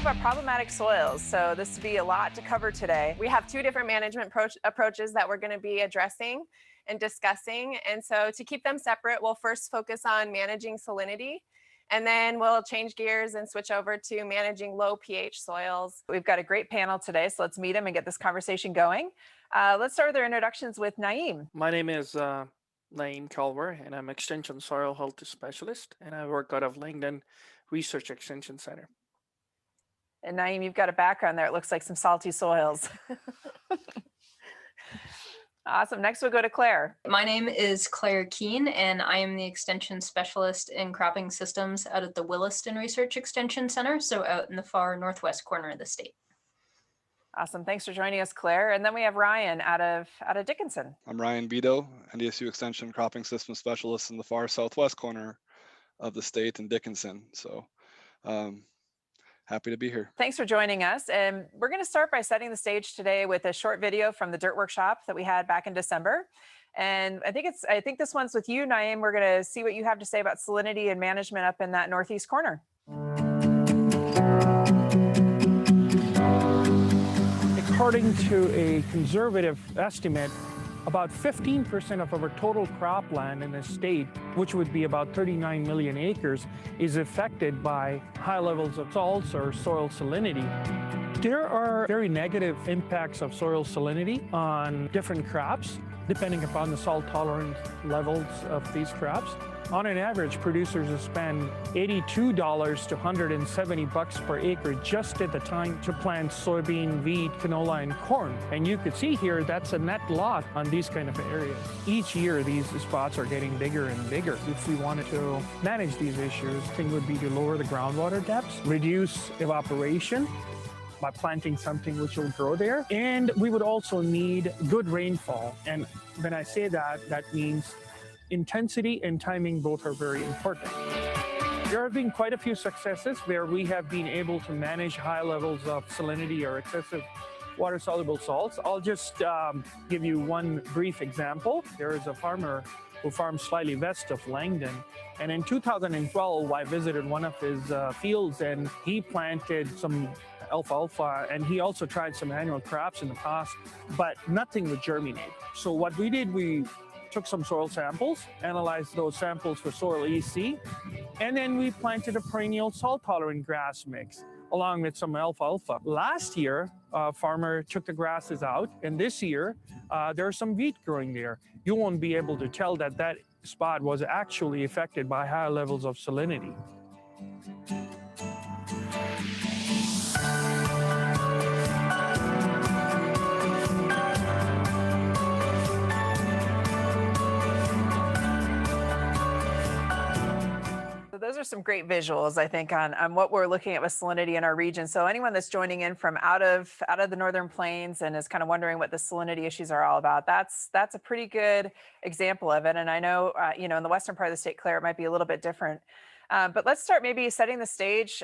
about problematic soils. So this would be a lot to cover today. We have two different management approaches that we're going to be addressing and discussing. And so to keep them separate, we'll first focus on managing salinity, and then we'll change gears and switch over to managing low pH soils. We've got a great panel today, so let's meet them and get this conversation going. Let's start with our introductions with Naeem. My name is Naeem Kalwar, and I'm Extension Soil Health Specialist, and I work out of Langdon Research Extension Center. And Naeem, you've got a background there. It looks like some salty soils. Awesome. Next, we'll go to Claire. My name is Claire Keene, and I am the Extension Specialist in Cropping Systems out at the Williston Research Extension Center, so out in the far northwest corner of the state. Awesome. Thanks for joining us, Claire. And then we have Ryan out of Dickinson. I'm Ryan Buetow, NDSU Extension Cropping System Specialist in the far southwest corner of the state in Dickinson. So happy to be here. Thanks for joining us. And we're going to start by setting the stage today with a short video from the Dirt Workshop that we had back in December. And I think this one's with you, Naeem. We're going to see what you have to say about salinity and management up in that northeast corner. According to a conservative estimate, about 15% of our total cropland in the state, which would be about 39 million acres, is affected by high levels of salts or soil salinity. There are very negative impacts of soil salinity on different crops, depending upon the salt tolerance levels of these crops. On an average, producers will spend $82 to $170 per acre just at the time to plant soybean, wheat, canola, and corn. And you could see here, that's a net loss on these kind of areas. Each year, these spots are getting bigger and bigger. If we wanted to manage these issues, the thing would be to lower the groundwater depths, reduce evaporation by planting something which will grow there. And we would also need good rainfall. And when I say that, that means intensity and timing both are very important. There have been quite a few successes where we have been able to manage high levels of salinity or excessive water-soluble salts. I'll just give you one brief example. There is a farmer who farms slightly west of Langdon. And in 2012, I visited one of his fields, and he planted some alfalfa, and he also tried some annual crops in the past, but nothing would germinate. So what we did, we took some soil samples, analyzed those samples for soil EC, and then we planted a perennial salt-tolerant grass mix along with some alfalfa. Last year, a farmer took the grasses out, and this year, there's some wheat growing there. You won't be able to tell that that spot was actually affected by high levels of salinity. Those are some great visuals, I think, on what we're looking at with salinity in our region. So anyone that's joining in from out of the Northern Plains and is kind of wondering what the salinity issues are all about, that's a pretty good example of it. And I know, in the western part of the state, Claire, it might be a little bit different. But let's start maybe setting the stage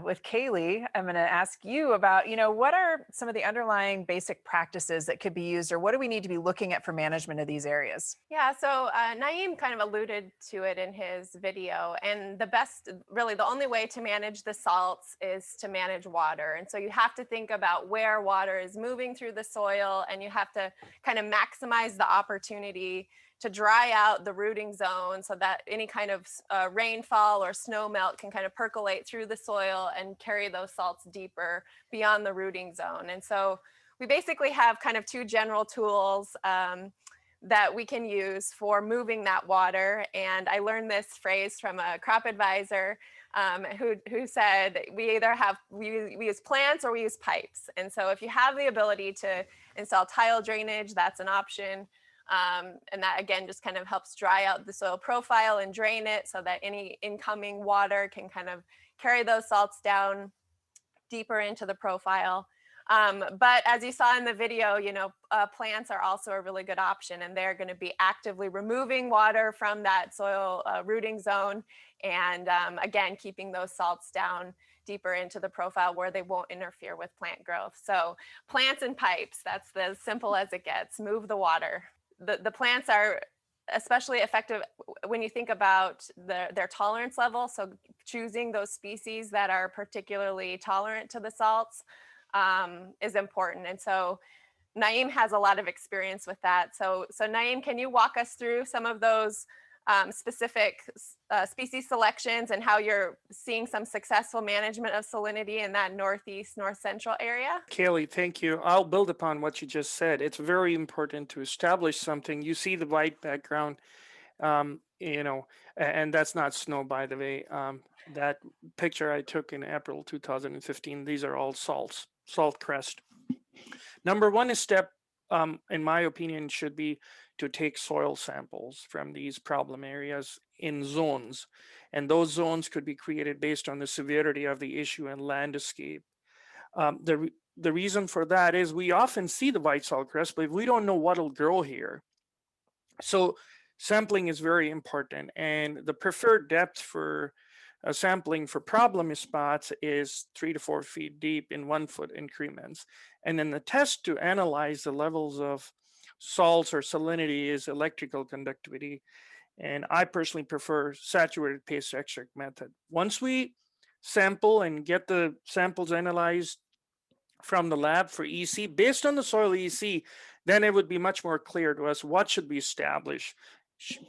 with Caley. I'm going to ask you about, what are some of the underlying basic practices that could be used, or what do we need to be looking at for management of these areas? Yeah, so Naeem kind of alluded to it in his video, and the only way to manage the salts is to manage water. And so you have to think about where water is moving through the soil, and you have to kind of maximize the opportunity to dry out the rooting zone so that any kind of rainfall or snow melt can kind of percolate through the soil and carry those salts deeper beyond the rooting zone. And so we basically have kind of two general tools that we can use for moving that water. And I learned this phrase from a crop advisor who said we use plants or we use pipes. And so if you have the ability to install tile drainage, that's an option. And that again just kind of helps dry out the soil profile and drain it so that any incoming water can kind of carry those salts down deeper into the profile. But as you saw in the video, plants are also a really good option, and they're going to be actively removing water from that soil rooting zone, and again keeping those salts down deeper into the profile where they won't interfere with plant growth. So plants and pipes, that's as simple as it gets. Move the water. The plants are especially effective when you think about their tolerance level. So choosing those species that are particularly tolerant to the salts is important. And so Naeem has a lot of experience with that. So Naeem, can you walk us through some of those specific species selections and how you're seeing some successful management of salinity in that northeast, north central area? Caley, thank you. I'll build upon what you just said. It's very important to establish something. You see the white background, you know, and that's not snow, by the way. That picture I took in April 2015, these are all salts, salt crest. Number one step, in my opinion, should be to take soil samples from these problem areas in zones. And those zones could be created based on the severity of the issue and landscape. The reason for that is we often see the white salt crest, but we don't know what'll grow here. So sampling is very important. And the preferred depth for sampling for problem spots is 3 to 4 feet deep in 1 foot increments. And then the test to analyze the levels of salts or salinity is electrical conductivity. And I personally prefer saturated paste extract method. Once we sample and get the samples analyzed from the lab for EC, based on the soil EC, then it would be much more clear to us what should be established.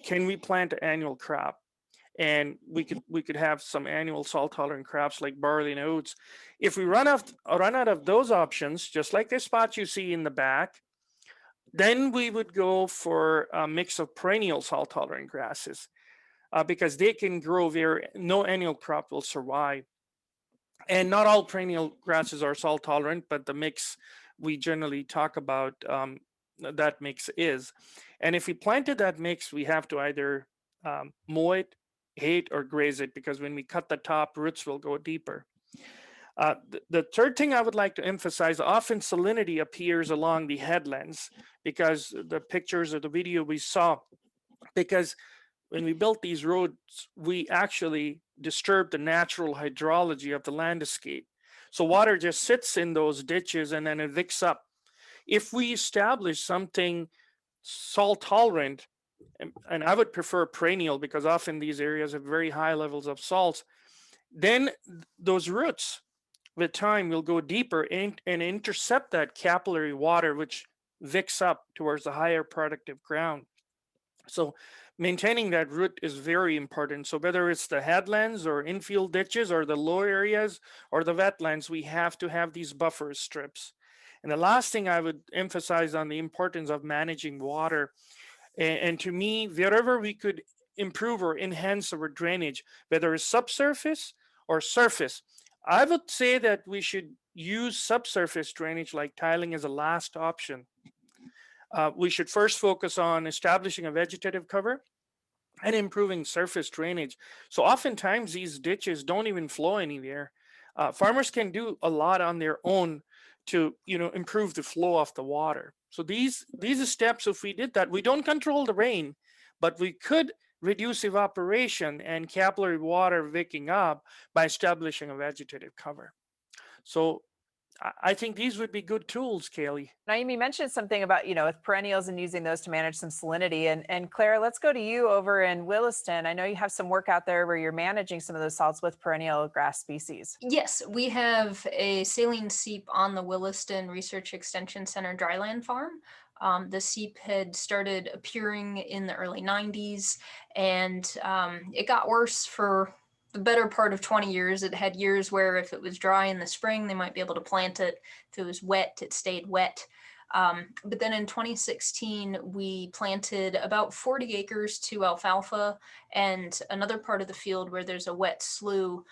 Can we plant an annual crop? And we could have some annual salt tolerant crops like barley and oats. If we run out of those options, just like the spot you see in the back, then we would go for a mix of perennial salt tolerant grasses because they can grow no annual crop will survive. And not all perennial grasses are salt tolerant, but the mix we generally talk about, that mix is. And if we planted that mix, we have to either mow it, hay or graze it, because when we cut the top, roots will go deeper. The third thing I would like to emphasize, often salinity appears along the headlands because the pictures or the video we saw, because when we built these roads, we actually disturbed the natural hydrology of the landscape. So water just sits in those ditches and then it evicts up. If we establish something salt tolerant, and I would prefer perennial because often these areas have very high levels of salts, then those roots with time will go deeper and intercept that capillary water, which vicks up towards the higher productive ground. So maintaining that root is very important. So whether it's the headlands or infield ditches or the low areas or the wetlands, we have to have these buffer strips. And the last thing I would emphasize on the importance of managing water. And to me, wherever we could improve or enhance our drainage, whether it's subsurface or surface, I would say that we should use subsurface drainage like tiling as a last option. We should first focus on establishing a vegetative cover and improving surface drainage. So oftentimes these ditches don't even flow anywhere. Farmers can do a lot on their own to improve the flow of the water. So these steps, if we did that, we don't control the rain, but we could reduce evaporation and capillary water wicking up by establishing a vegetative cover. So I think these would be good tools, Caley. Naeem, you mentioned something about, with perennials and using those to manage some salinity. And Claire, let's go to you over in Williston. I know you have some work out there where you're managing some of those salts with perennial grass species. Yes, we have a saline seep on the Williston Research Extension Center dryland farm. The seep had started appearing in the early 90s, and it got worse for the better part of 20 years. It had years where if it was dry in the spring, they might be able to plant it. If it was wet, it stayed wet. But then in 2016, we planted about 40 acres to alfalfa and another part of the field where there's a wet slough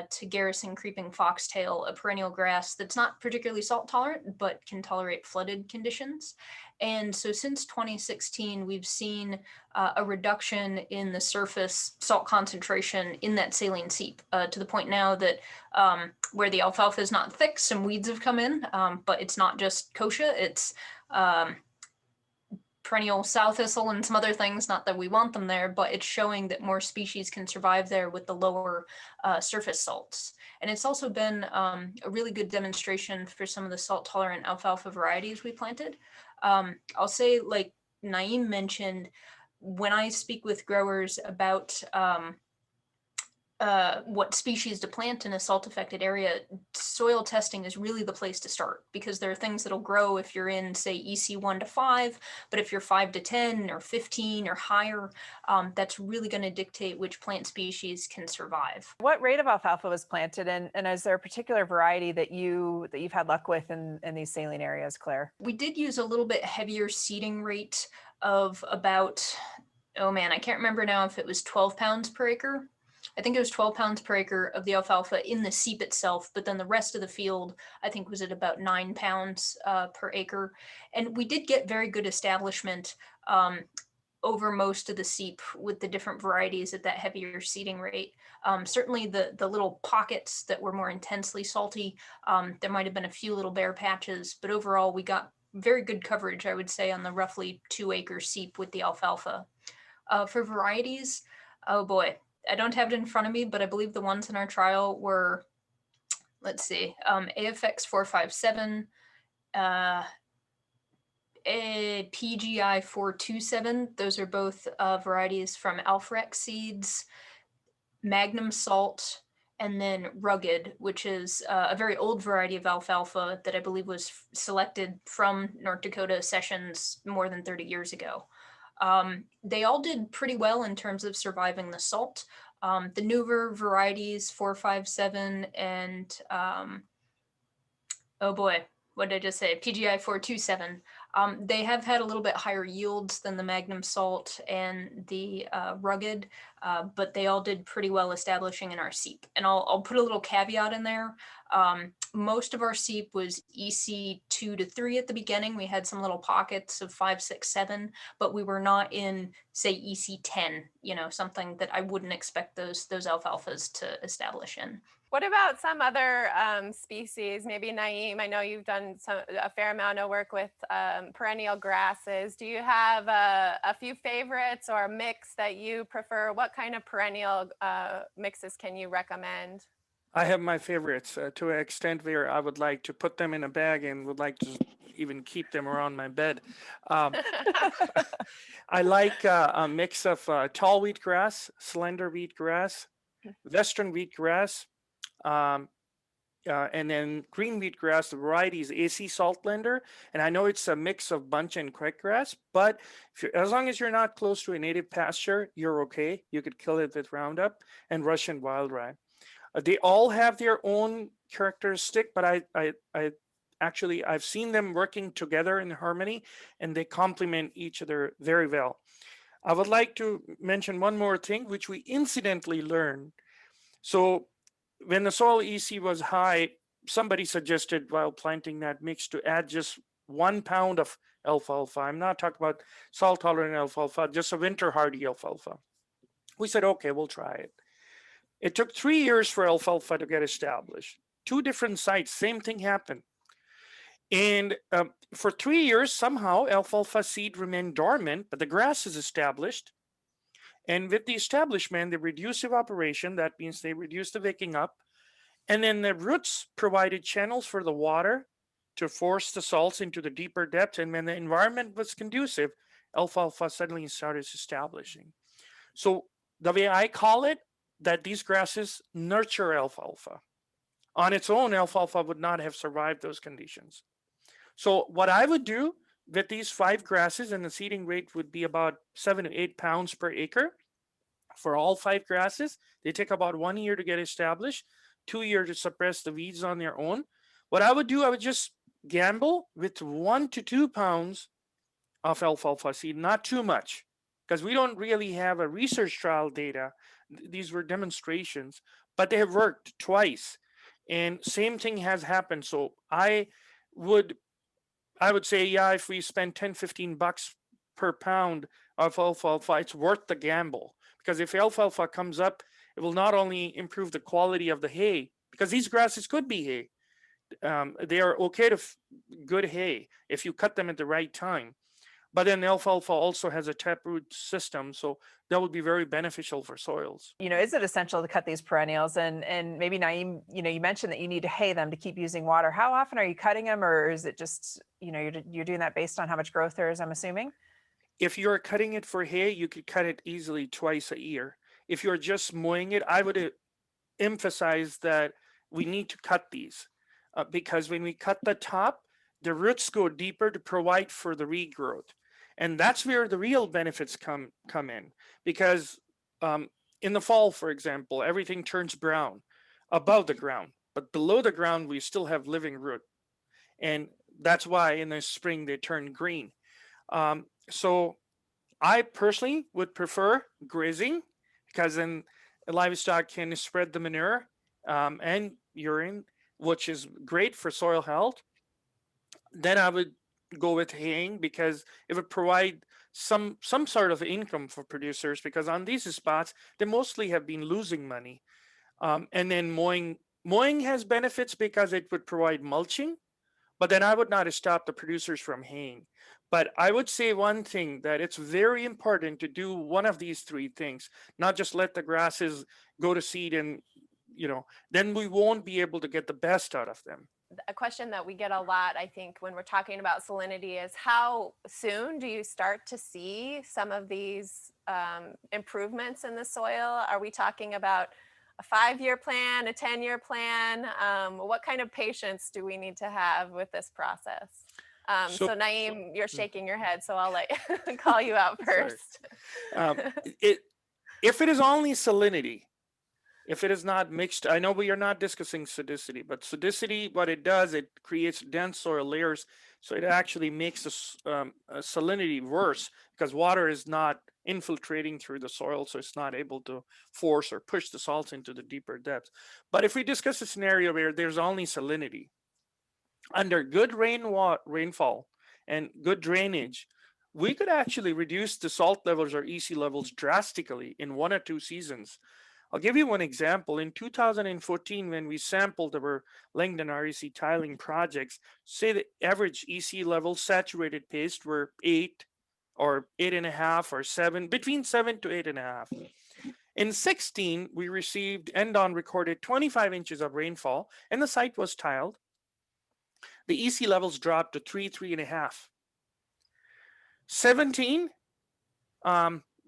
to Garrison creeping foxtail, a perennial grass that's not particularly salt tolerant, but can tolerate flooded conditions. And so since 2016, we've seen a reduction in the surface salt concentration in that saline seep to the point now that where the alfalfa is not thick, some weeds have come in, but it's not just kochia, it's perennial sow thistle and some other things, not that we want them there, but it's showing that more species can survive there with the lower surface salts. And it's also been a really good demonstration for some of the salt tolerant alfalfa varieties we planted. I'll say, like Naeem mentioned, when I speak with growers about what species to plant in a salt affected area, soil testing is really the place to start, because there are things that'll grow if you're in, say, EC 1 to 5, but if you're 5 to 10 or 15 or higher, that's really going to dictate which plant species can survive. What rate of alfalfa was planted, and is there a particular variety that you've had luck with in these saline areas, Claire? We did use a little bit heavier seeding rate of about, oh man, I can't remember now if it was 12 pounds per acre. I think it was 12 pounds per acre of the alfalfa in the seep itself, but then the rest of the field, I think, was at about 9 pounds per acre. And we did get very good establishment over most of the seep with the different varieties at that heavier seeding rate. Certainly the little pockets that were more intensely salty, there might have been a few little bare patches, but overall we got very good coverage, I would say, on the roughly 2-acre seep with the alfalfa. For varieties, oh boy, I don't have it in front of me, but I believe the ones in our trial were, let's see, AFX 457, PGI 427. Those are both varieties from Alfrex seeds, Magnum Salt, and then Rugged, which is a very old variety of alfalfa that I believe was selected from North Dakota sessions more than 30 years ago. They all did pretty well in terms of surviving the salt. The newer varieties, 457 and, oh boy, what did I just say? PGI 427. They have had a little bit higher yields than the Magnum Salt and the Rugged, but they all did pretty well establishing in our seep. And I'll put a little caveat in there. Most of our seep was EC 2 to 3 at the beginning. We had some little pockets of 5, 6, 7, but we were not in, say, EC 10, something that I wouldn't expect those alfalfas to establish in. What about some other species? Maybe Naeem, I know you've done a fair amount of work with perennial grasses. Do you have a few favorites or a mix that you prefer? What kind of perennial mixes can you recommend? I have my favorites to an extent where I would like to put them in a bag and would like to even keep them around my bed. I like a mix of tall wheatgrass, slender wheatgrass, western wheatgrass, and then green wheatgrass. The variety is AC Saltlander, and I know it's a mix of bunch and crabgrass, but as long as you're not close to a native pasture, you're okay. You could kill it with Roundup and Russian wild rye. They all have their own characteristic, but I've seen them working together in harmony, and they complement each other very well. I would like to mention one more thing, which we incidentally learned. So when the soil EC was high, somebody suggested while planting that mix to add just 1 pound of alfalfa. I'm not talking about salt tolerant alfalfa, just a winter hardy alfalfa. We said, okay, we'll try it. It took 3 years for alfalfa to get established. 2 different sites, same thing happened. And for 3 years, somehow alfalfa seed remained dormant, but the grass is established. And with the establishment, they reduced evaporation. That means they reduced the wicking up. And then the roots provided channels for the water to force the salts into the deeper depths. And when the environment was conducive, alfalfa suddenly started establishing. So the way I call it, that these grasses nurture alfalfa. On its own, alfalfa would not have survived those conditions. So what I would do with these 5 grasses, and the seeding rate would be about 7 to 8 pounds per acre for all 5 grasses. They take about 1 year to get established, 2 years to suppress the weeds on their own. What I would do, I would just gamble with 1 to 2 pounds of alfalfa seed, not too much, because we don't really have a research trial data. These were demonstrations, but they have worked twice, and same thing has happened. So I would say, yeah, if we spend 10, 15 bucks per pound of alfalfa, it's worth the gamble, because if alfalfa comes up, it will not only improve the quality of the hay, because these grasses could be hay. They are okay to good hay if you cut them at the right time. But then alfalfa also has a taproot system, so that would be very beneficial for soils. Is it essential to cut these perennials? And maybe Naeem, you mentioned that you need to hay them to keep using water. How often are you cutting them, or is it just, you're doing that based on how much growth there is, I'm assuming? If you're cutting it for hay, you could cut it easily twice a year. If you're just mowing it, I would emphasize that we need to cut these because when we cut the top, the roots go deeper to provide for the regrowth. And that's where the real benefits come in, because in the fall, for example, everything turns brown above the ground, but below the ground, we still have living root. And that's why in the spring they turn green. So I personally would prefer grazing, because then livestock can spread the manure and urine, which is great for soil health. Then I would go with haying, because it would provide some sort of income for producers, because on these spots they mostly have been losing money. And then mowing has benefits because it would provide mulching, but then I would not stop the producers from haying. But I would say one thing, that it's very important to do one of these three things, not just let the grasses go to seed and, then we won't be able to get the best out of them. A question that we get a lot, I think, when we're talking about salinity is, how soon do you start to see some of these improvements in the soil? Are we talking about a 5-year plan, a 10-year plan? What kind of patience do we need to have with this process? So Naeem, you're shaking your head, so I'll call you out first. If it is only salinity, if it is not mixed, I know we are not discussing sodicity, but sodicity, what it does, it creates dense soil layers. So it actually makes the salinity worse, because water is not infiltrating through the soil, so it's not able to force or push the salts into the deeper depths. But if we discuss a scenario where there's only salinity, under good rainfall and good drainage, we could actually reduce the salt levels or EC levels drastically in 1 or 2 seasons. I'll give you one example. In 2014, when we sampled our Langdon REC tiling projects, say the average EC level saturated paste were 8 or 8.5 or 7, between 7 to 8.5. In 16, we received Endon recorded 25 inches of rainfall, and the site was tiled. The EC levels dropped to 3.5. 17,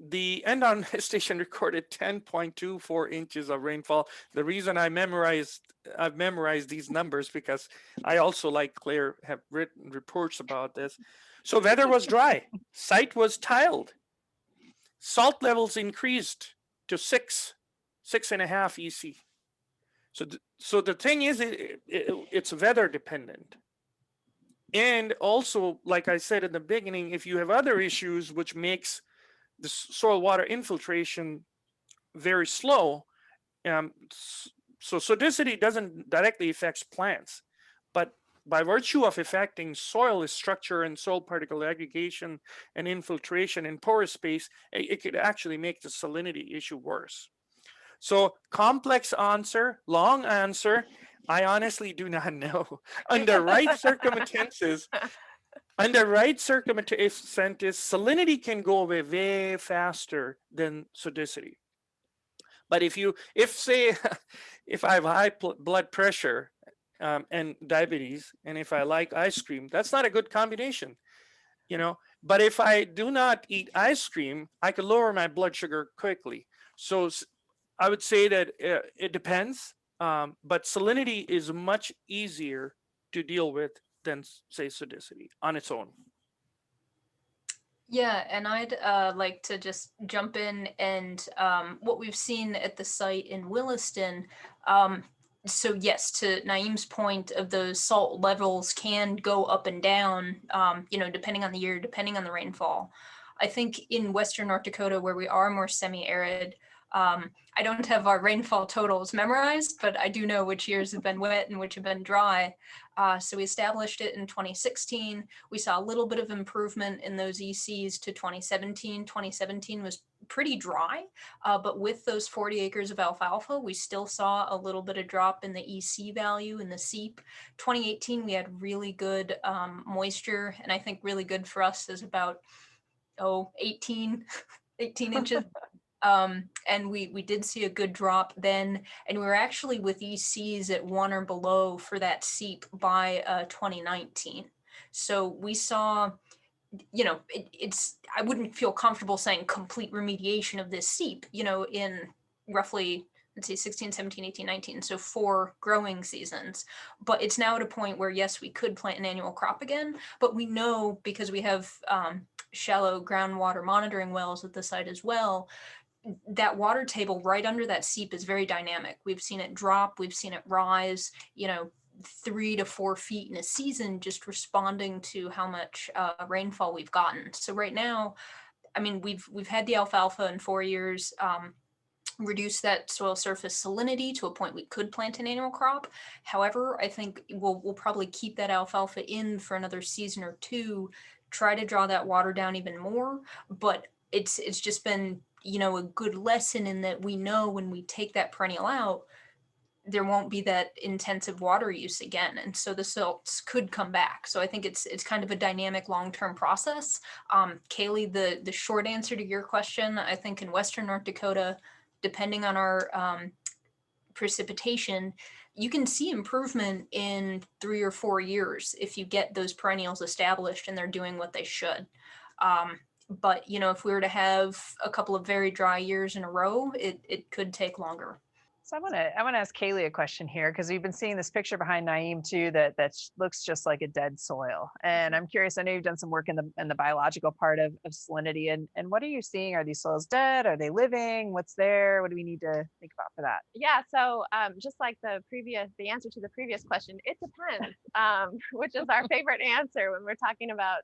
the Endon station recorded 10.24 inches of rainfall. The reason I've memorized these numbers, because I also, like Claire, have written reports about this. So weather was dry, site was tiled, salt levels increased to 6.5 EC. So the thing is, it's weather dependent. And also, like I said in the beginning, if you have other issues which makes the soil water infiltration very slow, so sodicity doesn't directly affect plants, but by virtue of affecting soil structure and soil particle aggregation and infiltration and porous space, it could actually make the salinity issue worse. So complex answer, long answer, I honestly do not know. Under right circumstances, salinity can go away way faster than sodicity. But if I have high blood pressure and diabetes, and if I like ice cream, that's not a good combination, But if I do not eat ice cream, I can lower my blood sugar quickly. So I would say that it depends, but salinity is much easier to deal with than, say, sodicity on its own. Yeah, and I'd like to just jump in and what we've seen at the site in Williston. So yes, to Naeem's point of those salt levels can go up and down, depending on the year, depending on the rainfall. I think in Western North Dakota, where we are more semi-arid, I don't have our rainfall totals memorized, but I do know which years have been wet and which have been dry. So we established it in 2016. We saw a little bit of improvement in those ECs to 2017. 2017 was pretty dry, but with those 40 acres of alfalfa, we still saw a little bit of drop in the EC value in the seep. 2018, we had really good moisture, and I think really good for us is about 18 inches. And we did see a good drop then, and we were actually with ECs at 1 or below for that seep by 2019. So we saw, I wouldn't feel comfortable saying complete remediation of this seep, in roughly let's see, 16, 17, 18, 19. So 4 growing seasons. But it's now at a point where, yes, we could plant an annual crop again, but we know, because we have shallow groundwater monitoring wells at the site as well, that water table right under that seep is very dynamic. We've seen it drop, we've seen it rise, 3 to 4 feet in a season, just responding to how much rainfall we've gotten. So right now, I mean, we've had the alfalfa in 4 years, reduce that soil surface salinity to a point we could plant an annual crop. However, I think we'll probably keep that alfalfa in for another season or 2, try to draw that water down even more. But it's just been, a good lesson in that we know when we take that perennial out, there won't be that intensive water use again, and so the silts could come back. So I think it's kind of a dynamic long-term process. Caley, the short answer to your question, I think in Western North Dakota, depending on our precipitation, you can see improvement in 3 or 4 years if you get those perennials established and they're doing what they should. But if we were to have a couple of very dry years in a row, it could take longer. So I want to ask Caley a question here, because we've been seeing this picture behind Naeem too that looks just like a dead soil. And I'm curious, I know you've done some work in the biological part of salinity, and what are you seeing? Are these soils dead? Are they living? What's there? What do we need to think about for that? Yeah, so just like the answer to the previous question, it depends, which is our favorite answer when we're talking about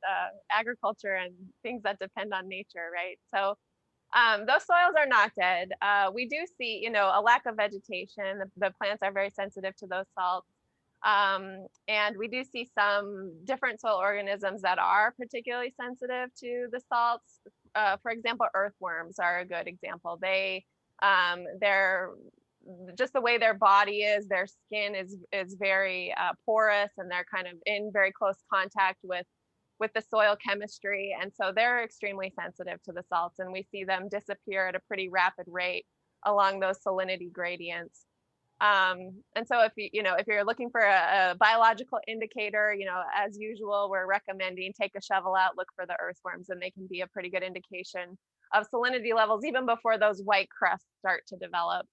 agriculture and things that depend on nature, right? So those soils are not dead. We do see, a lack of vegetation. The plants are very sensitive to those salts. And we do see some different soil organisms that are particularly sensitive to the salts. For example, earthworms are a good example. They're just the way their body is, their skin is very porous, and they're kind of in very close contact with the soil chemistry. And so they're extremely sensitive to the salts, and we see them disappear at a pretty rapid rate along those salinity gradients. And so if you're looking for a biological indicator, as usual, we're recommending take a shovel out, look for the earthworms, and they can be a pretty good indication of salinity levels even before those white crusts start to develop.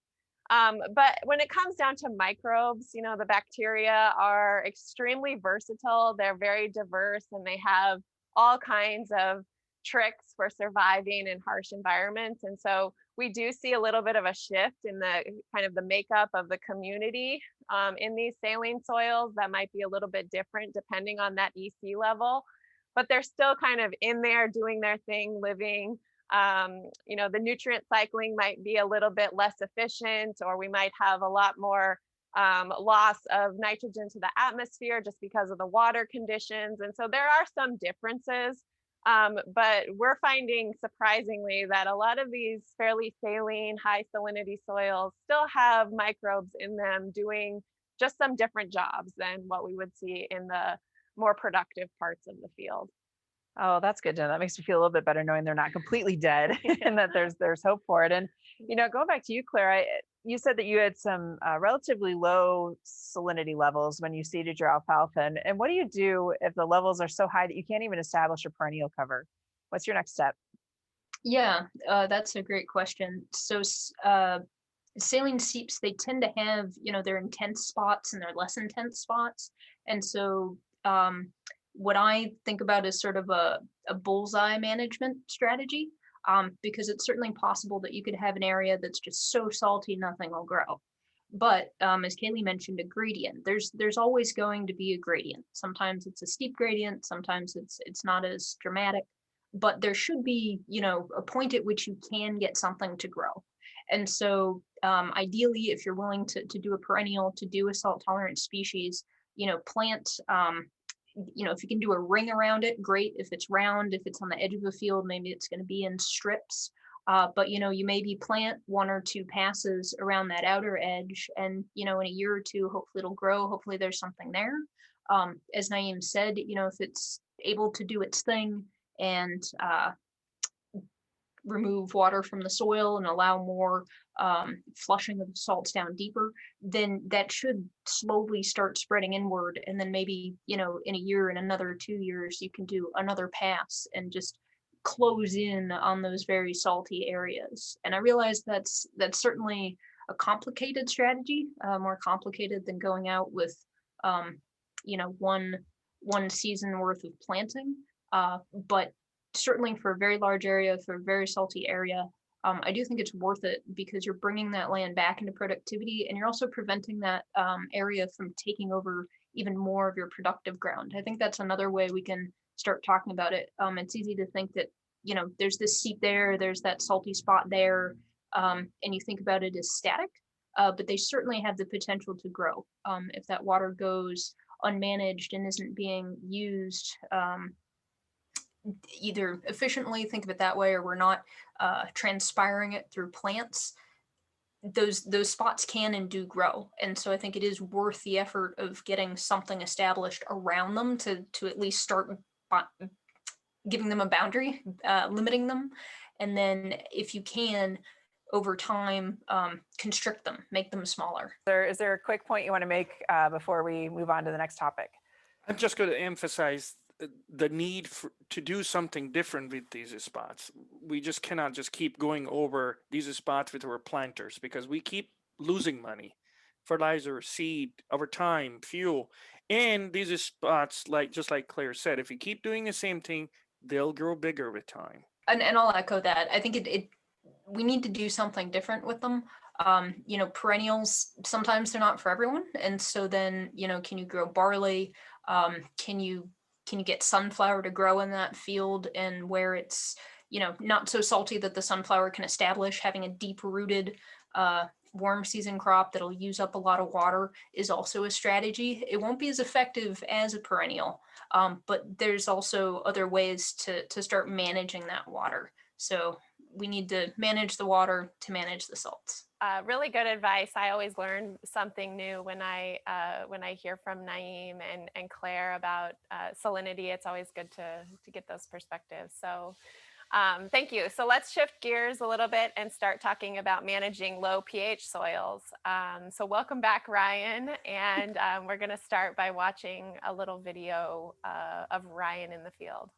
But when it comes down to microbes, the bacteria are extremely versatile. They're very diverse, and they have all kinds of tricks for surviving in harsh environments. And so we do see a little bit of a shift in the kind of the makeup of the community in these saline soils that might be a little bit different depending on that EC level, but they're still kind of in there doing their thing, living. The nutrient cycling might be a little bit less efficient, or we might have a lot more loss of nitrogen to the atmosphere just because of the water conditions. And so there are some differences, but we're finding surprisingly that a lot of these fairly saline, high salinity soils still have microbes in them doing just some different jobs than what we would see in the more productive parts of the field. Oh, that's good to know. That makes me feel a little bit better knowing they're not completely dead and that there's hope for it. And, going back to you, Claire, you said that you had some relatively low salinity levels when you seeded your alfalfa. And what do you do if the levels are so high that you can't even establish a perennial cover? What's your next step? Yeah, that's a great question. So saline seeps, they tend to have, their intense spots and their less intense spots. And so what I think about is sort of a bullseye management strategy, because it's certainly possible that you could have an area that's just so salty nothing will grow. But as Caley mentioned, a gradient. There's always going to be a gradient. Sometimes it's a steep gradient, sometimes it's not as dramatic, but there should be, a point at which you can get something to grow. And so ideally, if you're willing to do a perennial, to do a salt tolerant species, plant if you can do a ring around it, great. If it's round, if it's on the edge of a field, maybe it's going to be in strips. But you maybe plant 1 or 2 passes around that outer edge, and in a year or 2, hopefully it'll grow. Hopefully there's something there. As Naeem said, if it's able to do its thing and remove water from the soil and allow more flushing of the salts down deeper, then that should slowly start spreading inward. And then maybe, in a year, in another 2 years, you can do another pass and just close in on those very salty areas. And I realize that's certainly a complicated strategy, more complicated than going out with, you know, one season worth of planting. But certainly for a very large area, for a very salty area, I do think it's worth it because you're bringing that land back into productivity, and you're also preventing that area from taking over even more of your productive ground. I think that's another way we can start talking about it. It's easy to think that, you know, there's this seep there, there's that salty spot there, and you think about it as static, but they certainly have the potential to grow. If that water goes unmanaged and isn't being used either efficiently, think of it that way, or we're not transpiring it through plants, those spots can and do grow. And so I think it is worth the effort of getting something established around them to at least start giving them a boundary, limiting them. And then if you can, over time, constrict them, make them smaller. Is there a quick point you want to make before we move on to the next topic? I'm just going to emphasize the need to do something different with these spots. We just cannot just keep going over these spots with our planters, because we keep losing money, fertilizer, seed, our time, fuel, and these spots, just like Claire said, if we keep doing the same thing, they'll grow bigger with time. And I'll echo that. I think we need to do something different with them. You know, perennials, sometimes they're not for everyone. And so then, you know, can you grow barley? Can you get sunflower to grow in that field, and where it's, you know, not so salty that the sunflower can establish, having a deep rooted warm season crop that'll use up a lot of water is also a strategy. It won't be as effective as a perennial, but there's also other ways to start managing that water. So we need to manage the water to manage the salts. Really good advice. I always learn something new when I hear from Naeem and Claire about salinity. It's always good to get those perspectives. So thank you. So let's shift gears a little bit and start talking about managing low pH soils. So welcome back, Ryan. And we're going to start by watching a little video of Ryan in the field.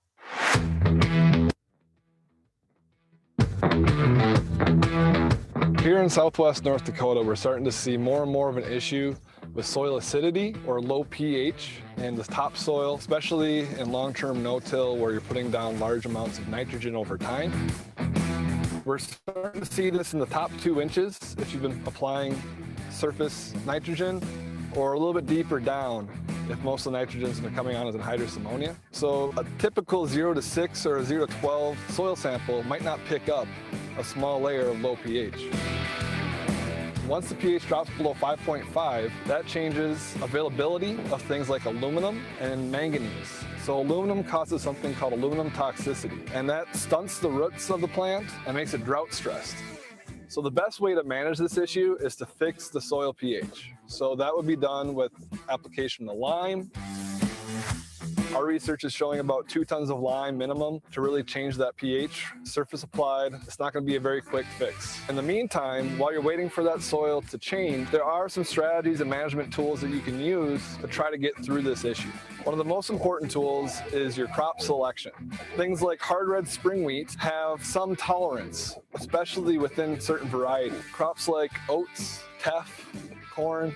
Here in southwest North Dakota, we're starting to see more and more of an issue with soil acidity or low pH in the topsoil, especially in long-term no-till where you're putting down large amounts of nitrogen over time. We're starting to see this in the top 2 inches if you've been applying surface nitrogen, or a little bit deeper down if most of the nitrogen has been coming on as anhydrous ammonia. So a typical 0 to 6 or a 0 to 12 soil sample might not pick up a small layer of low pH. Once the pH drops below 5.5, that changes availability of things like aluminum and manganese. So aluminum causes something called aluminum toxicity, and that stunts the roots of the plant and makes it drought stressed. So the best way to manage this issue is to fix the soil pH. So that would be done with application of lime. Our research is showing about 2 tons of lime minimum to really change that pH. Surface applied, it's not going to be a very quick fix. In the meantime, while you're waiting for that soil to change, there are some strategies and management tools that you can use to try to get through this issue. One of the most important tools is your crop selection. Things like hard red spring wheat have some tolerance, especially within certain varieties. Crops like oats, teff, corn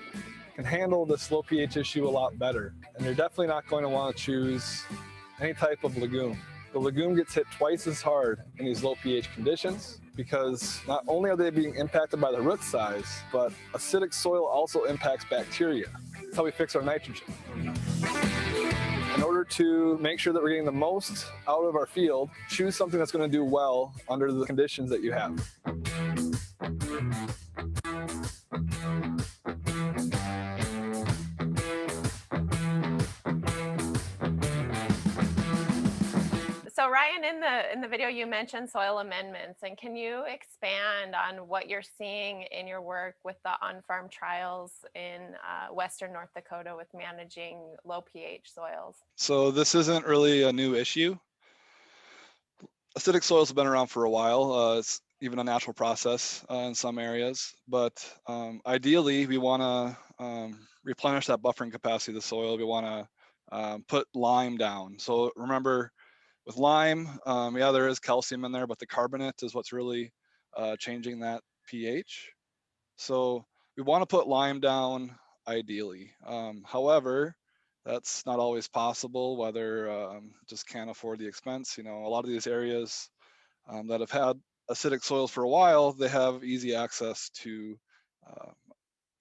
can handle this low pH issue a lot better. And you're definitely not going to want to choose any type of legume. The legume gets hit twice as hard in these low pH conditions because not only are they being impacted by the root size, but acidic soil also impacts bacteria. That's how we fix our nitrogen. In order to make sure that we're getting the most out of our field, choose something that's going to do well under the conditions that you have. So Ryan, in the video you mentioned soil amendments, and can you expand on what you're seeing in your work with the on-farm trials in Western North Dakota with managing low pH soils? So this isn't really a new issue. Acidic soils have been around for a while. It's even a natural process in some areas, but ideally we want to replenish that buffering capacity of the soil. We want to put lime down. So remember, with lime, yeah, there is calcium in there, but the carbonate is what's really changing that pH. So we want to put lime down ideally. However, that's not always possible, whether just can't afford the expense. You know, a lot of these areas that have had acidic soils for a while, they have easy access to, uh,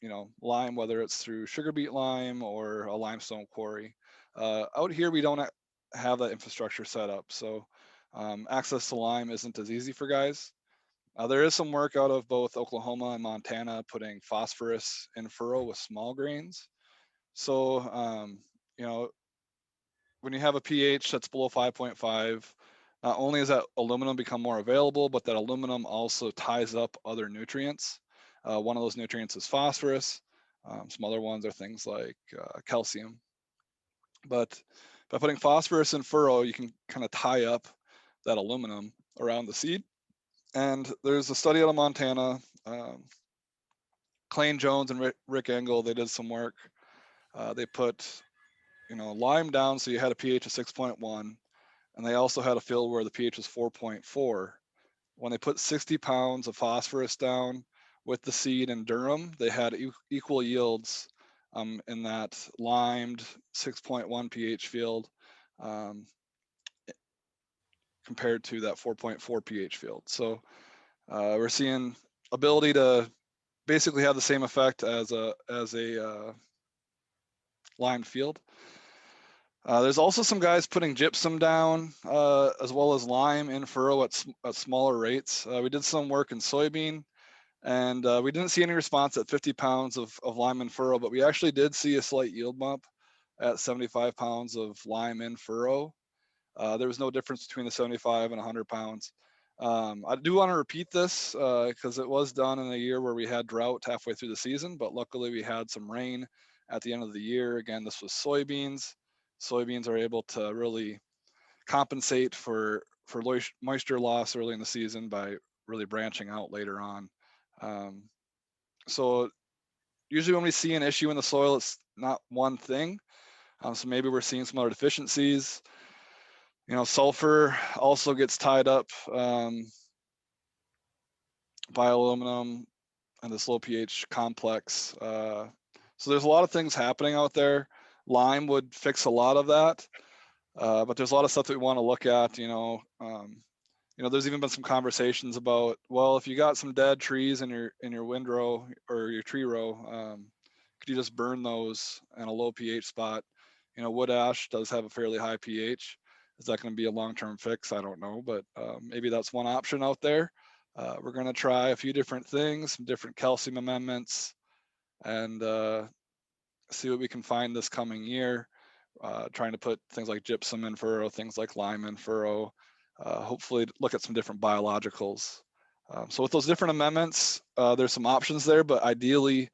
you know, lime, whether it's through sugar beet lime or a limestone quarry. Out here, we don't have that infrastructure set up, so access to lime isn't as easy for guys. There is some work out of both Oklahoma and Montana putting phosphorus in furrow with small grains. So, you know, when you have a pH that's below 5.5, not only does that aluminum become more available, but that aluminum also ties up other nutrients. One of those nutrients is phosphorus. Some other ones are things like calcium. But by putting phosphorus in furrow, you can kind of tie up that aluminum around the seed. And there's a study out of Montana. Clayne Jones and Rick Engel, they did some work. They put, you know, lime down, so you had a pH of 6.1, and they also had a field where the pH was 4.4. When they put 60 pounds of phosphorus down with the seed in Durham, they had equal yields in that limed 6.1 pH field compared to that 4.4 pH field. So we're seeing ability to basically have the same effect as a limed field. There's also some guys putting gypsum down as well as lime in furrow at smaller rates. We did some work in soybean, and we didn't see any response at 50 pounds of lime in furrow, but we actually did see a slight yield bump at 75 pounds of lime in furrow. There was no difference between the 75 and 100 pounds. I do want to repeat this because it was done in a year where we had drought halfway through the season, but luckily we had some rain at the end of the year. Again, this was soybeans. Soybeans are able to really compensate for moisture loss early in the season by really branching out later on. So usually when we see an issue in the soil, it's not one thing. So maybe we're seeing some other deficiencies. You know, sulfur also gets tied up by aluminum and this low pH complex. So there's a lot of things happening out there. Lime would fix a lot of that, but there's a lot of stuff that we want to look at. You know, there's even been some conversations about, well, if you got some dead trees in your windrow or your tree row, could you just burn those in a low pH spot? You know, wood ash does have a fairly high pH. Is that going to be a long-term fix? I don't know, but maybe that's one option out there. We're going to try a few different things, some different calcium amendments, and see what we can find this coming year. Trying to put things like gypsum in furrow, things like lime in furrow, hopefully look at some different biologicals. So with those different amendments, there's some options there, but ideally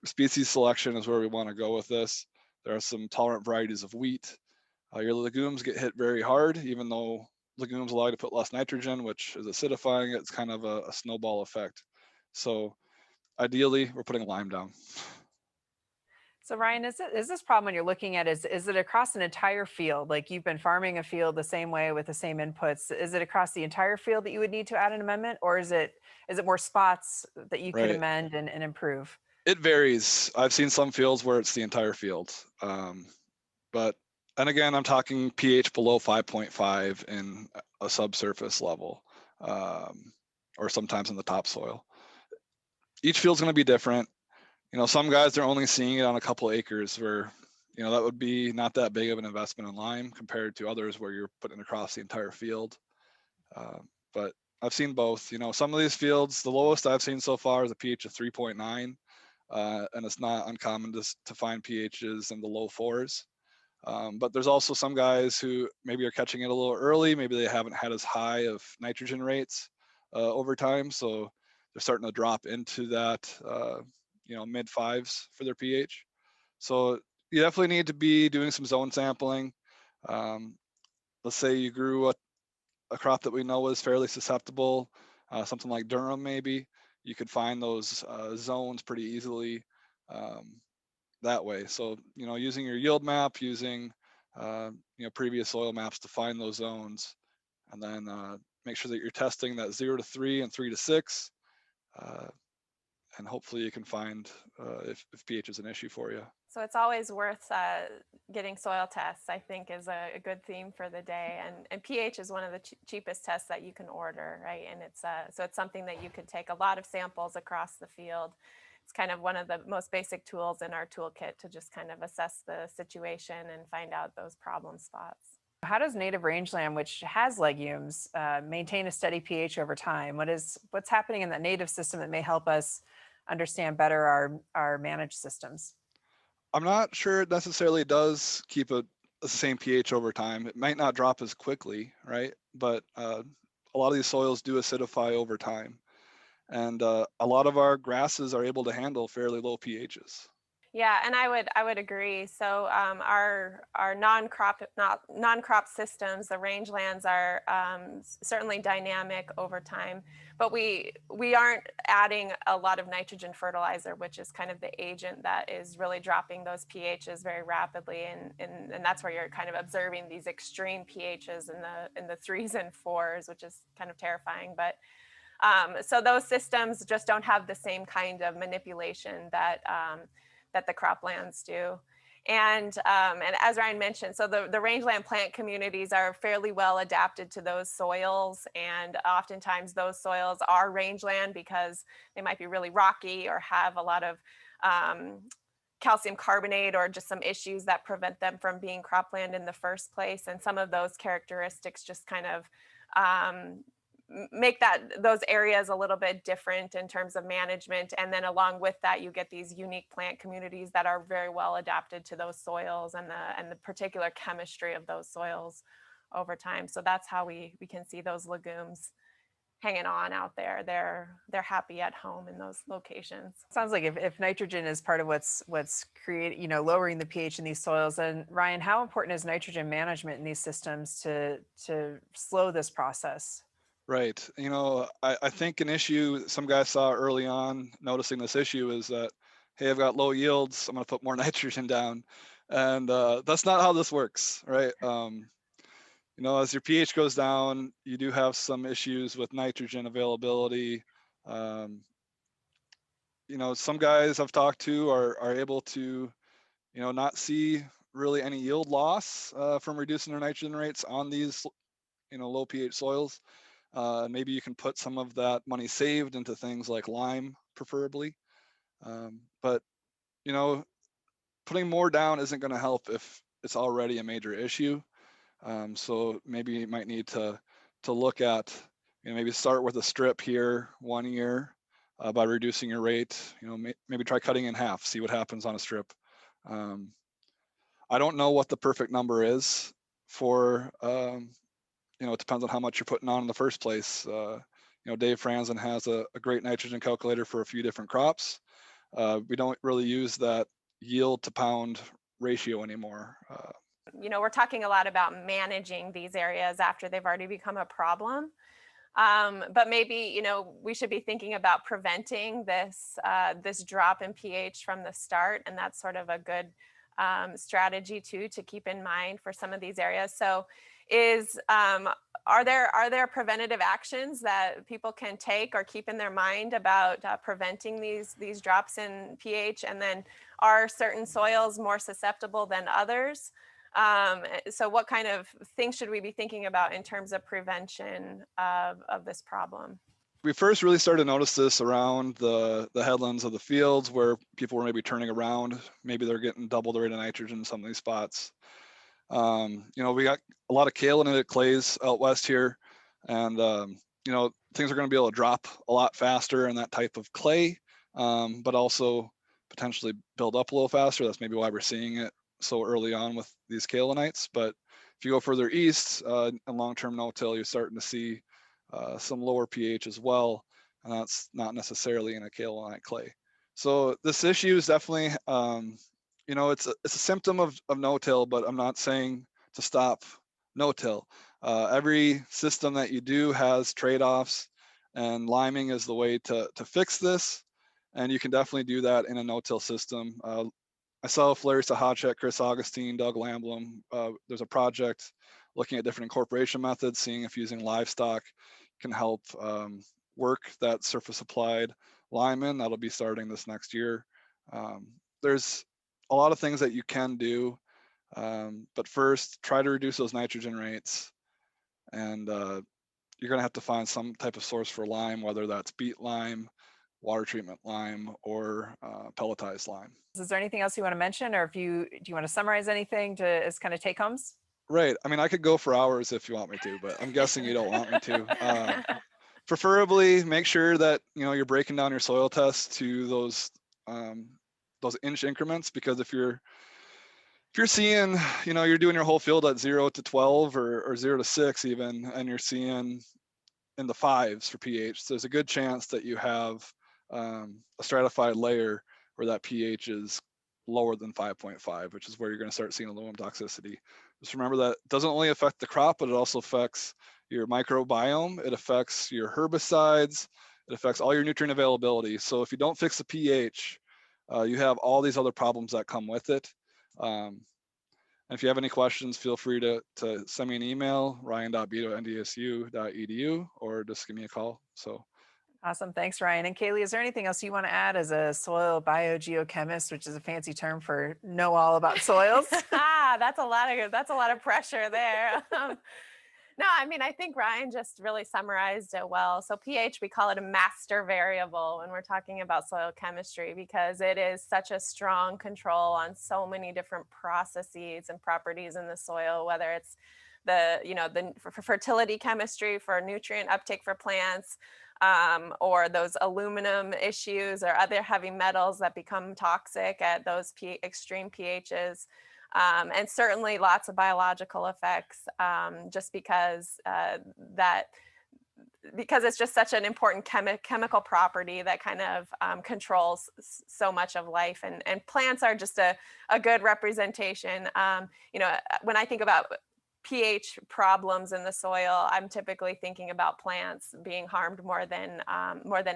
species selection is where we want to go with this. There are some tolerant varieties of wheat. Your legumes get hit very hard, even though legumes allow you to put less nitrogen, which is acidifying. It's kind of a snowball effect. So ideally, we're putting lime down. So Ryan, is this problem when you're looking at is it across an entire field? Like you've been farming a field the same way with the same inputs. Is it across the entire field that you would need to add an amendment, or is it more spots that you could Right. amend and improve? It varies. I've seen some fields where it's the entire field. And again, I'm talking pH below 5.5 in a subsurface level, or sometimes in the topsoil. Each field's going to be different. You know, some guys are only seeing it on a couple acres where, you know, that would be not that big of an investment in lime compared to others where you're putting across the entire field. But I've seen both. You know, some of these fields, the lowest I've seen so far is a pH of 3.9, and it's not uncommon to find pHs in the low 4s. But there's also some guys who maybe are catching it a little early. Maybe they haven't had as high of nitrogen rates over time, so they're starting to drop into that, you know, mid 5s for their pH. So you definitely need to be doing some zone sampling. Let's say you grew a crop that we know is fairly susceptible, something like Durham maybe. You could find those zones pretty easily that way. So, you know, using your yield map, using, you know, previous soil maps to find those zones, and then make sure that you're testing that 0 to 3 and 3 to 6. hopefully you can find if pH is an issue for you. So it's always worth getting soil tests, I think, is a good theme for the day. And pH is one of the cheapest tests that you can order, right? And it's so it's something that you could take a lot of samples across the field. It's kind of one of the most basic tools in our toolkit to just kind of assess the situation and find out those problem spots. How does native rangeland, which has legumes, maintain a steady pH over time? What's happening in that native system that may help us understand better our managed systems? I'm not sure it necessarily does keep the same pH over time. It might not drop as quickly, right? But a lot of these soils do acidify over time. And a lot of our grasses are able to handle fairly low pHs. Yeah, and I would agree. So our non-crop systems, the rangelands, are certainly dynamic over time, but we aren't adding a lot of nitrogen fertilizer, which is kind of the agent that is really dropping those pHs very rapidly, and that's where you're kind of observing these extreme pHs in the 3s and 4s, which is kind of terrifying. But so those systems just don't have the same kind of manipulation that the croplands do. And as Ryan mentioned, so the rangeland plant communities are fairly well adapted to those soils. And oftentimes those soils are rangeland because they might be really rocky or have a lot of calcium carbonate or just some issues that prevent them from being cropland in the first place. And some of those characteristics just kind of make those areas a little bit different in terms of management. And then along with that, you get these unique plant communities that are very well adapted to those soils and the particular chemistry of those soils over time. So that's how we can see those legumes hanging on out there. They're happy at home in those locations. Sounds like if nitrogen is part of what's creating, lowering the pH in these soils, then Ryan, how important is nitrogen management in these systems to slow this process? Right. I think an issue some guys saw early on noticing this issue is that, hey, I've got low yields, I'm going to put more nitrogen down. And that's not how this works, right? As your pH goes down, you do have some issues with nitrogen availability. Some guys I've talked to are able to, not see really any yield loss from reducing their nitrogen rates on these, low pH soils. Maybe you can put some of that money saved into things like lime, preferably. But putting more down isn't going to help if it's already a major issue. So maybe you might need to look at, maybe start with a strip here 1 year by reducing your rate. Maybe try cutting in half, see what happens on a strip. I don't know what the perfect number is for. It depends on how much you're putting on in the first place. Dave Franzen has a great nitrogen calculator for a few different crops. We don't really use that yield to pound ratio anymore. We're talking a lot about managing these areas after they've already become a problem. But maybe, we should be thinking about preventing this drop in pH from the start. And that's sort of a good strategy too, to keep in mind for some of these areas. So are there preventative actions that people can take or keep in their mind about preventing these drops in pH? And then are certain soils more susceptible than others? So what kind of things should we be thinking about in terms of prevention of this problem? We first really started to notice this around the headlands of the fields where people were maybe turning around. Maybe they're getting double the rate of nitrogen in some of these spots. We got a lot of kaolinitic clays out west here, and things are going to be able to drop a lot faster in that type of clay, but also potentially build up a little faster. That's maybe why we're seeing it so early on with these kaolinites. But if you go further east in long-term no-till, you're starting to see some lower pH as well, and that's not necessarily in a kaolinite clay. So this issue is definitely it's a symptom of no-till, but I'm not saying to stop no-till. Every system that you do has trade-offs, and liming is the way to fix this. And you can definitely do that in a no-till system. Myself, Larry Sahacek, Chris Augustine, Doug Lamblum, there's a project looking at different incorporation methods, seeing if using livestock can help work that surface applied lime in. That'll be starting this next year. There's a lot of things that you can do, but first try to reduce those nitrogen rates, and you're going to have to find some type of source for lime, whether that's beet lime, water treatment lime, or pelletized lime. Is there anything else you want to mention, or do you want to summarize anything to as kind of take homes? Right. I mean, I could go for hours if you want me to, but I'm guessing you don't want me to. Preferably make sure that, you know, you're breaking down your soil tests to those inch increments, because if you're seeing, you know, you're doing your whole field at 0 to 12 or 0 to 6 even, and you're seeing in the 5s for pH, there's a good chance that you have a stratified layer where that pH is lower than 5.5, which is where you're going to start seeing aluminum toxicity. Just remember that it doesn't only affect the crop, but it also affects your microbiome, it affects your herbicides, it affects all your nutrient availability. So if you don't fix the pH, you have all these other problems that come with it. And if you have any questions, feel free to send me an email, ryan.beto@ndsu.edu, or just give me a call. So Awesome. Thanks, Ryan. And Caley, is there anything else you want to add as a soil biogeochemist, which is a fancy term for know all about soils? That's a lot of pressure there. No, I mean, I think Ryan just really summarized it well. So pH, we call it a master variable when we're talking about soil chemistry, because it is such a strong control on so many different processes and properties in the soil, whether it's for fertility chemistry, for nutrient uptake for plants, or those aluminum issues or other heavy metals that become toxic at those extreme pHs. And certainly lots of biological effects, just because it's just such an important chemical property that kind of controls so much of life, and plants are just a good representation. When I think about pH problems in the soil, I'm typically thinking about plants being harmed more than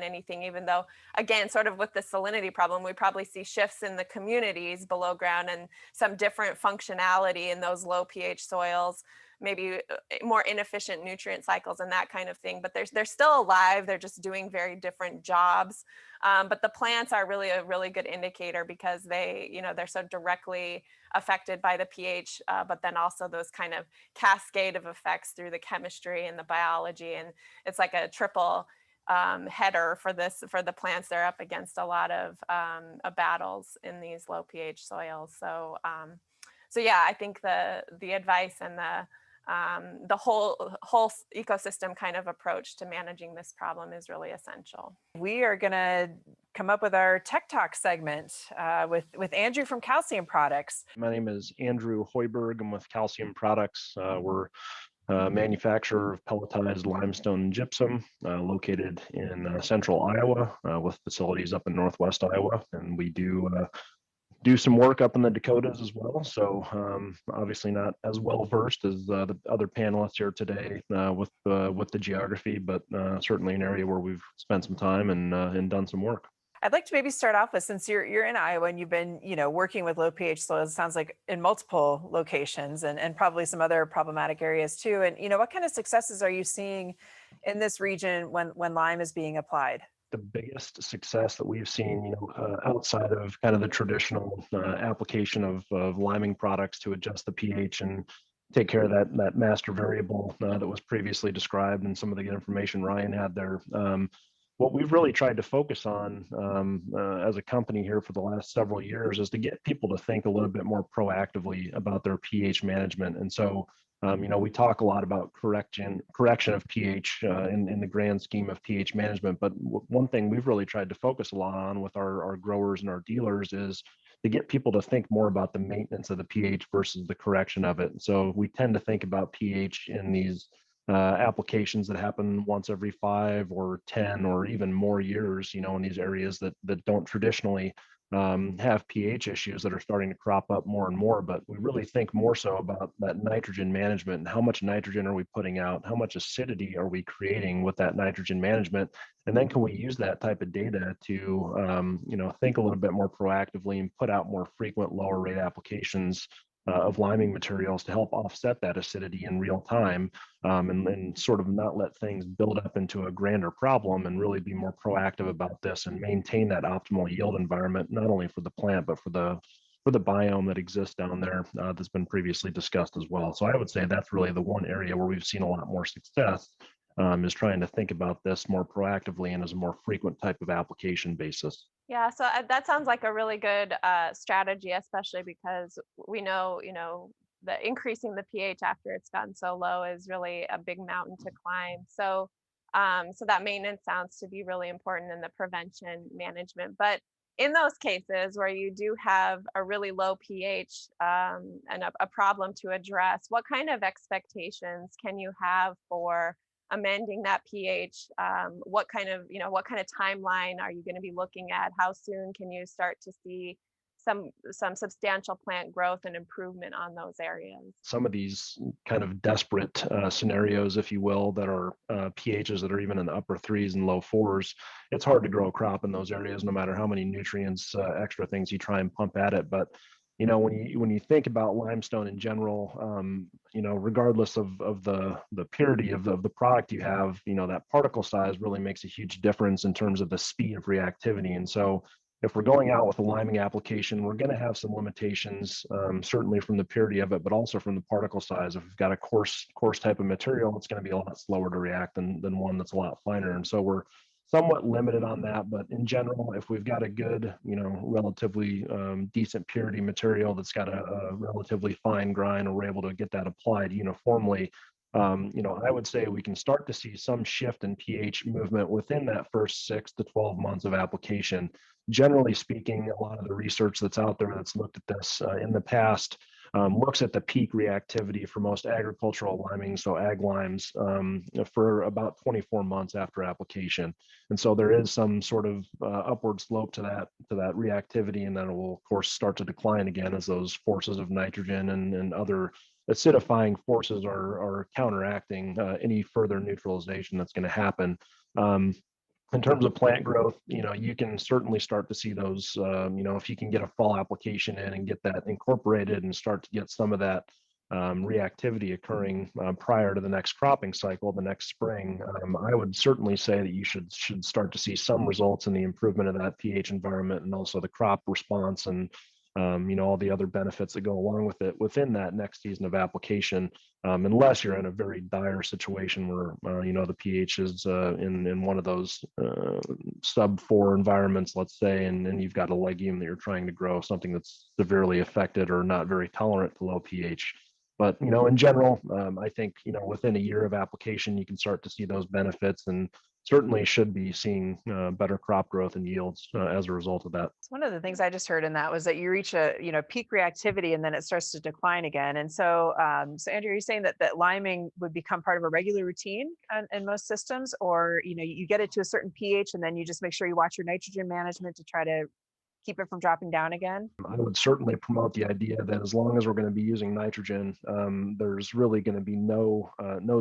anything, even though, again, sort of with the salinity problem, we probably see shifts in the communities below ground and some different functionality in those low pH soils, maybe more inefficient nutrient cycles and that kind of thing, but they're still alive. They're just doing very different jobs. But the plants are really a really good indicator, because they're so directly affected by the pH, but then also those kind of cascade of effects through the chemistry and the biology. And it's like a triple header for the plants. They're up against a lot of battles in these low pH soils. So yeah, I think the advice and the whole ecosystem kind of approach to managing this problem is really essential. We are going to come up with our Tech Talk segment with Andrew from Calcium Products. My name is Andrew Hoiberg. I'm with Calcium Products. We're a manufacturer of pelletized limestone and gypsum, located in central Iowa, with facilities up in northwest Iowa, and we do some work up in the Dakotas as well. So obviously not as well versed as the other panelists here today with the geography, but certainly an area where we've spent some time and done some work. I'd like to maybe start off with, since you're in Iowa and you've been working with low pH soils, it sounds like in multiple locations and probably some other problematic areas too. And what kind of successes are you seeing in this region when lime is being applied? The biggest success that we've seen, outside of kind of the traditional application of liming products to adjust the pH and take care of that master variable that was previously described, and some of the information Ryan had there. What we've really tried to focus on as a company here for the last several years is to get people to think a little bit more proactively about their pH management. And so we talk a lot about correction of pH in the grand scheme of pH management, but one thing we've really tried to focus a lot on with our growers and our dealers is to get people to think more about the maintenance of the pH versus the correction of it. So we tend to think about pH in these applications that happen once every 5 or 10 or even more years, in these areas that don't traditionally have pH issues that are starting to crop up more and more. But we really think more so about that nitrogen management and how much nitrogen are we putting out, how much acidity are we creating with that nitrogen management, and then can we use that type of data to think a little bit more proactively and put out more frequent lower rate applications of liming materials to help offset that acidity in real time, and sort of not let things build up into a grander problem, and really be more proactive about this and maintain that optimal yield environment, not only for the plant, but for the biome that exists down there, that's been previously discussed as well. So I would say that's really the one area where we've seen a lot more success, is trying to think about this more proactively and as a more frequent type of application basis. Yeah, so that sounds like a really good strategy, especially because we know, the increasing the pH after it's gotten so low is really a big mountain to climb. So, so that maintenance sounds to be really important in the prevention management. But in those cases where you do have a really low pH and a problem to address, what kind of expectations can you have for amending that pH? What kind of timeline are you going to be looking at? How soon can you start to see some substantial plant growth and improvement on those areas? Some of these kind of desperate scenarios, if you will, that are pHs that are even in the upper 3s and low 4s, it's hard to grow a crop in those areas, no matter how many nutrients, extra things you try and pump at it. But when you think about limestone in general, regardless of the purity of the product you have, that particle size really makes a huge difference in terms of the speed of reactivity. And so if we're going out with a liming application, we're going to have some limitations, certainly from the purity of it, but also from the particle size. If we've got a coarse type of material, it's going to be a lot slower to react than one that's a lot finer. And so we're somewhat limited on that. But in general, if we've got a good, relatively decent purity material that's got a relatively fine grind, and we're able to get that applied uniformly, I would say we can start to see some shift in pH movement within that first 6 to 12 months of application. Generally speaking, a lot of the research that's out there that's looked at this in the past looks at the peak reactivity for most agricultural liming, so ag limes, for about 24 months after application. And so there is some sort of upward slope to that reactivity, and then it will, of course, start to decline again as those forces of nitrogen and other acidifying forces are counteracting any further neutralization that's going to happen. In terms of plant growth, you can certainly start to see those, if you can get a fall application in and get that incorporated and start to get some of that reactivity occurring prior to the next cropping cycle, the next spring, I would certainly say that you should start to see some results in the improvement of that pH environment, and also the crop response, and all the other benefits that go along with it within that next season of application, unless you're in a very dire situation where, the pH is in one of those sub 4 environments, let's say, and then you've got a legume that you're trying to grow, something that's severely affected or not very tolerant to low pH. But, in general, I think, within a year of application, you can start to see those benefits, and certainly should be seeing better crop growth and yields as a result of that. One of the things I just heard in that was that you reach a peak reactivity and then it starts to decline again. And so, so Andrew, you're saying that liming would become part of a regular routine in most systems, or you get it to a certain pH and then you just make sure you watch your nitrogen management to try to keep it from dropping down again? I would certainly promote the idea that as long as we're going to be using nitrogen, there's really going to be no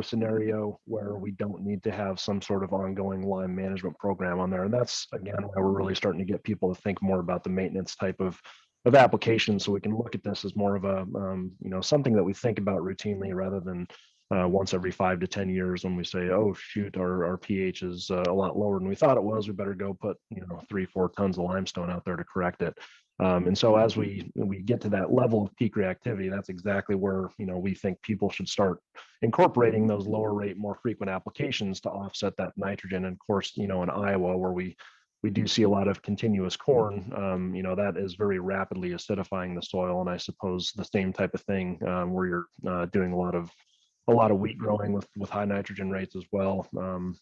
scenario where we don't need to have some sort of ongoing lime management program on there. And that's, again, why we're really starting to get people to think more about the maintenance type of application, so we can look at this as more of a something that we think about routinely, rather than once every 5 to 10 years when we say, oh shoot, our pH is a lot lower than we thought it was, we better go put 3-4 tons of limestone out there to correct it. And so as we get to that level of peak reactivity, that's exactly where we think people should start incorporating those lower rate, more frequent applications to offset that nitrogen. And of course, in Iowa, where we do see a lot of continuous corn, that is very rapidly acidifying the soil. And I suppose the same type of thing where you're doing a lot of wheat growing with high nitrogen rates as well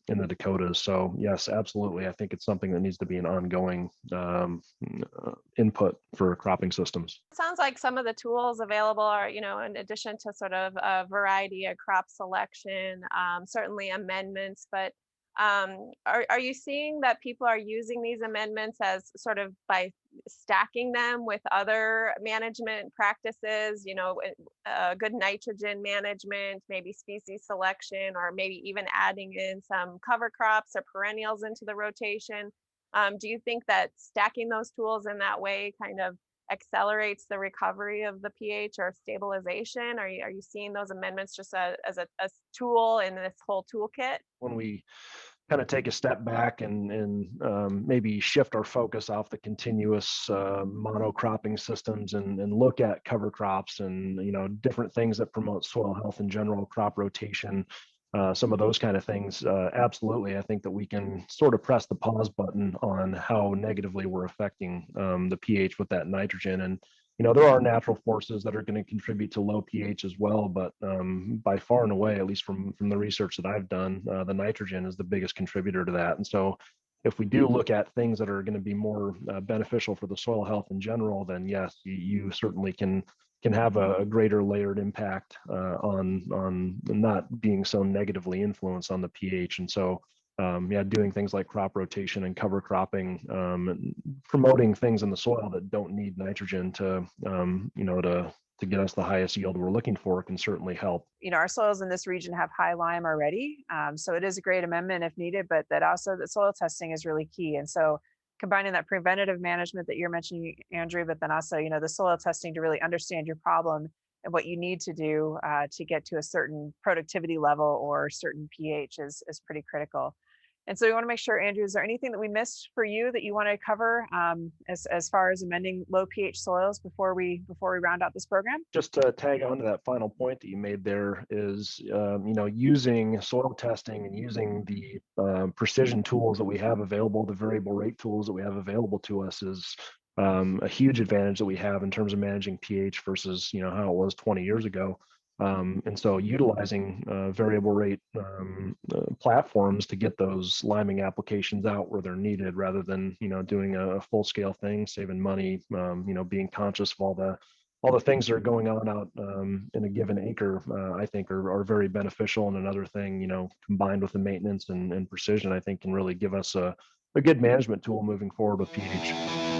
in the Dakotas. So yes, absolutely. I think it's something that needs to be an ongoing input for cropping systems. Sounds like some of the tools available are, in addition to sort of a variety of crop selection, certainly amendments, but are you seeing that people are using these amendments as sort of by stacking them with other management practices, good nitrogen management, maybe species selection, or maybe even adding in some cover crops or perennials into the rotation? Do you think that stacking those tools in that way kind of accelerates the recovery of the pH or stabilization? Are you seeing those amendments just as a tool in this whole toolkit? When we kind of take a step back and maybe shift our focus off the continuous monocropping systems and look at cover crops and different things that promote soil health in general, crop rotation, some of those kind of things. Absolutely, I think that we can sort of press the pause button on how negatively we're affecting the pH with that nitrogen. And there are natural forces that are going to contribute to low pH as well, but by far and away, at least from the research that I've done, the nitrogen is the biggest contributor to that. And so if we do look at things that are going to be more beneficial for the soil health in general, then yes, you certainly can have a greater layered impact on not being so negatively influenced on the pH. And so doing things like crop rotation and cover cropping, and promoting things in the soil that don't need nitrogen to get us the highest yield we're looking for can certainly help. Our soils in this region have high lime already, so it is a great amendment if needed, but that also the soil testing is really key. And so combining that preventative management that you're mentioning, Andrew, but then also the soil testing to really understand your problem and what you need to do to get to a certain productivity level or certain pH is pretty critical. And so we want to make sure, Andrew, is there anything that we missed for you that you want to cover as far as amending low pH soils before we round out this program? Just to tag on to that final point that you made there is, using soil testing and using the precision tools that we have available, the variable rate tools that we have available to us is a huge advantage that we have in terms of managing pH versus, how it was 20 years ago. And so utilizing variable rate platforms to get those liming applications out where they're needed rather than, doing a full scale thing, saving money, being conscious of all the things that are going on out in a given acre, I think are very beneficial. And another thing, combined with the maintenance and precision, I think can really give us a good management tool moving forward with pH.